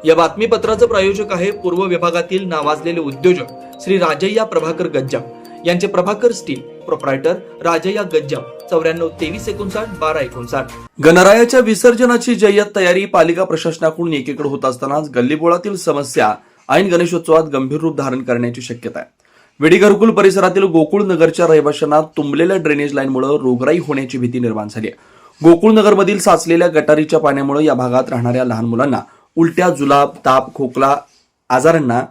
या बातमीपत्राचं प्रायोजक आहे पूर्व विभागातील नावाजलेले उद्योजक श्री राजय्या प्रभाकर गज्जाम यांचे प्रभाकर स्टील, प्रोप्रायटर राजय्या गज्जाम, 94 23 59 12 59. गणरायाच्या विसर्जनाची जय्यत तयारी पालिका प्रशासनाकडून एकीकडे होत असतानाच गल्लीबोळातील समस्या ऐन गणेशोत्सवात गंभीर रूप धारण करण्याची शक्यता आहे. वेडी घरकुल परिसरातील गोकुळ नगरच्या रहिवाशांना तुंबलेल्या ड्रेनेज लाईनमुळे रोगराई होण्याची भीती निर्माण झाली आहे. गोकुळ नगरमधील साचलेल्या गटारीच्या पाण्यामुळे या भागात राहणाऱ्या लहान मुलांना उलट्या, जुलाब, ताप, खोकला आजारांना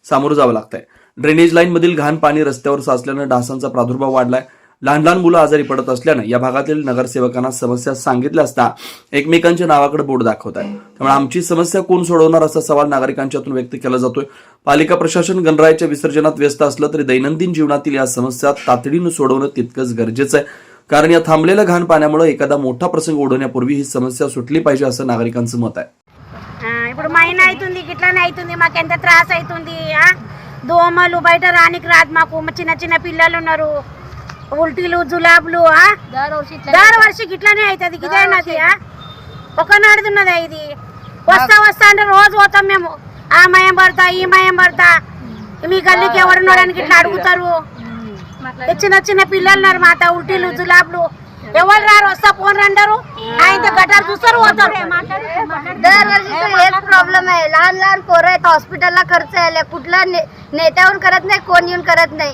सामोरं जावं लागतंय. ड्रेनेज लाईन मधील घाण पाणी रस्त्यावर साचल्यानं डासांचा प्रादुर्भाव वाढलाय. लहान लहान मुलं आजारी पडत असल्यानं या भागातील नगरसेवकांना समस्या सांगितल्या असता एकमेकांच्या नावाकडे बोट दाखवत आहे. त्यामुळे आमची समस्या कोण सोडवणार असा सवाल नागरिकांच्यातून व्यक्त केला जातोय. पालिका प्रशासन गणरायाच्या विसर्जनात व्यस्त असलं तरी दैनंदिन जीवनातील या समस्या तातडीनं सोडवणं तितकंच गरजेचं आहे. कारण या थांबलेल्या घाण पाण्यामुळे एखादा मोठा प्रसंग ओढवण्यापूर्वी ही समस्या सुटली पाहिजे असं नागरिकांचं मत आहे. ఇప్పుడు మైనా అవుతుంది గిట్లనే అవుతుంది మాకు ఎంత త్రాస్ అవుతుంది దోమలు బయట రానికి రాదు మాకు చిన్న చిన్న పిల్లలు ఉన్నారు ఉల్టీలు జులాబులు దాని వర్షి గిట్లనే అవుతుంది ఇదేనది ఒక నాడుతున్నది ఇది వస్తా వస్తా అంటే రోజు పోతాం మేము ఆ మయం పడతా ఈ మయం పడతా మీ గల్లీకి ఎవరున్నాడని ఇట్లా అడుగుతారు చిన్న చిన్న పిల్లలు ఉన్నారు మాత ఉల్టీలు జులాబులు ఎవరు రారు వస్తా फोन రండరు ఆయన गटार दुसरं होतं दरवर्षीचा हेच प्रॉब्लेम आहे. लहान लहान पोरं आहेत, हॉस्पिटलला खर्च यायला कुठला नेत्याहून करत नाही, कोण येऊन करत नाही.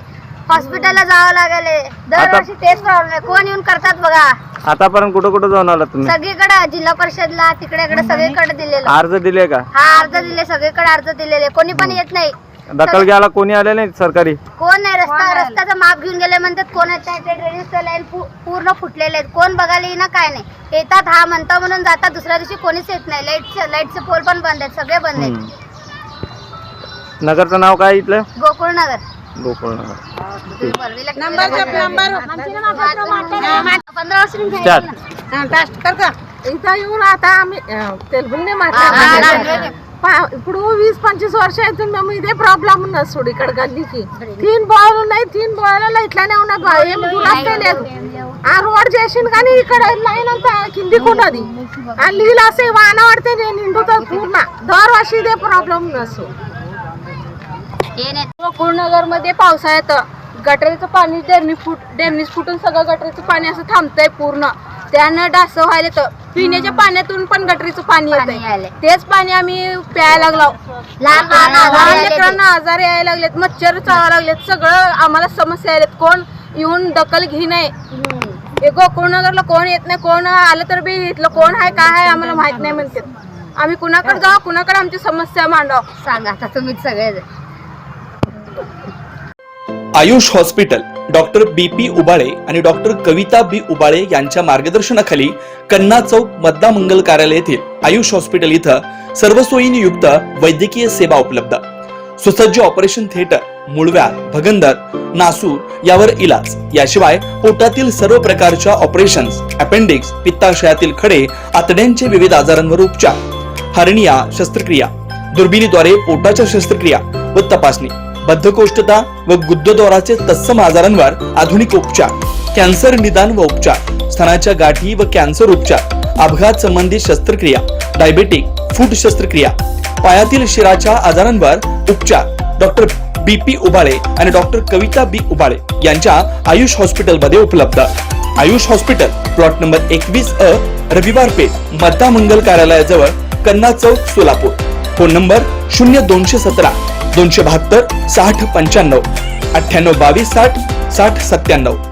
हॉस्पिटलला जावं लागले दरवर्षी तेच प्रॉब्लेम आहे. कोण येऊन करतात बघा. आतापर्यंत कुठं कुठं जाऊन आला तुम्ही? सगळीकडे जिल्हा परिषदला तिकडे इकडे सगळीकडे दिलेलं. अर्ज दिले का? हा अर्ज दिले, सगळीकडे अर्ज दिलेले. कोणी पण येत नाही. दखल घ्यायला कोणी आले नाही सरकारी? कोण नाही. रस्त्याचं माप घेऊन गेले म्हणतात. कोण येत नाही. ते ड्रेनेजचं लाईन पूर्ण फुटलेले आहेत. कोण बघायला येईना काय नाही. येतात हा म्हणता म्हणून जातात. दुसऱ्या दिवशी कोणीच येत नाही. लाईटचे पोल पण बंद आहेत. सगळे बंद आहेत. नगरचं नाव काय इथलं? गोकुळ नगर. गोकुळ नगर. 15 वर्ष इथं येऊन आता आम्ही तेलगुंडे ఇప్పుడు 20-25 వర్షాలు మేము ఇదే ప్రాబ్లం ఉన్నది. చూడు ఇక్కడ గల్లీకి 3 బావులు ఉన్నాయి. 3 బావులలో ఇట్లానే ఉన్నది. ఏమి దురస్తే లేదు. ఆ రోడ్ చేసిండు కానీ ఇక్కడ లైన్ అంతా కిందికి ఉన్నది. ఆ నీళ్ళు వస్తే వాన పడితే నేను నిండుతుంది పూर्ण. दरवर्षी इथे प्रॉब्लेम नसतो. गोकुळनगर मध्ये पावसाळ्यात गटरीचं पाणी डेरनीस फुटून सगळं गटरीचं पाणी असं थांबतंय पूर्ण. त्यानं डास व्हायला तर पिण्याच्या पाण्यातून पण गटरीचं पाणी येतंय. तेच पाणी आम्ही प्यायला लागलो. लहान लेकरांना आजार यायला लागलेत, मच्छर चावायला लागलेत. सगळं आम्हाला समस्या आल्यात. कोण येऊन दखल घे नाही. गोकुळनगरला कोण येत नाही. कोण आलं तर बी इथलं कोण आहे काय आहे आम्हाला माहित नाही म्हणतात. आम्ही कुणाकडे जाऊ, कुणाकडे आमची समस्या मांडाव सांगा आता तुम्ही सगळे. Ayush hospital doctor BP Ubale आणि डॉक्टर कविता B उबाळे यांच्या मार्गदर्शनाखाली कन्ना चौक मद्दा मंगल कार्यालय येथील आयुष हॉस्पिटल इथं सर्व सोयींनी युक्त वैद्यकीय सेवा उपलब्ध. सुसज्ज ऑपरेशन थिएटर, मूळव्याध, भगंदर, नासूर यावर इलाज. याशिवाय पोटातील सर्व प्रकारच्या ऑपरेशन्स, अपेंडिक्स, पित्ताशयातील खडे, आतड्यांचे विविध आजारांवर उपचार, हर्निया शस्त्रक्रिया, दुर्बिणीद्वारे पोटाच्या शस्त्रक्रिया व तपासणी, बद्धकोष्ठता व गुद्दद्वाराचे तत्सम आजारांवर आधुनिक उपचार, कॅन्सर निदान व उपचार, स्तनाच्या गाठी व कॅन्सर उपचार, अपघात संबंधित शस्त्रक्रिया, डायबेटिक, फूट शस्त्रक्रिया, पायातील शिराच्या आजारांवर उपचार. डॉक्टर BP उबाळे आणि डॉक्टर कविता B उबाळे यांच्या आयुष हॉस्पिटल मध्ये उपलब्ध. Ayush hospital plot number 21A रविवार पेठ मद्दा मंगल कार्यालयाजवळ कन्ना चौक सोलापूर. Phone number 0217 272 60 95 98 22 60 60 97.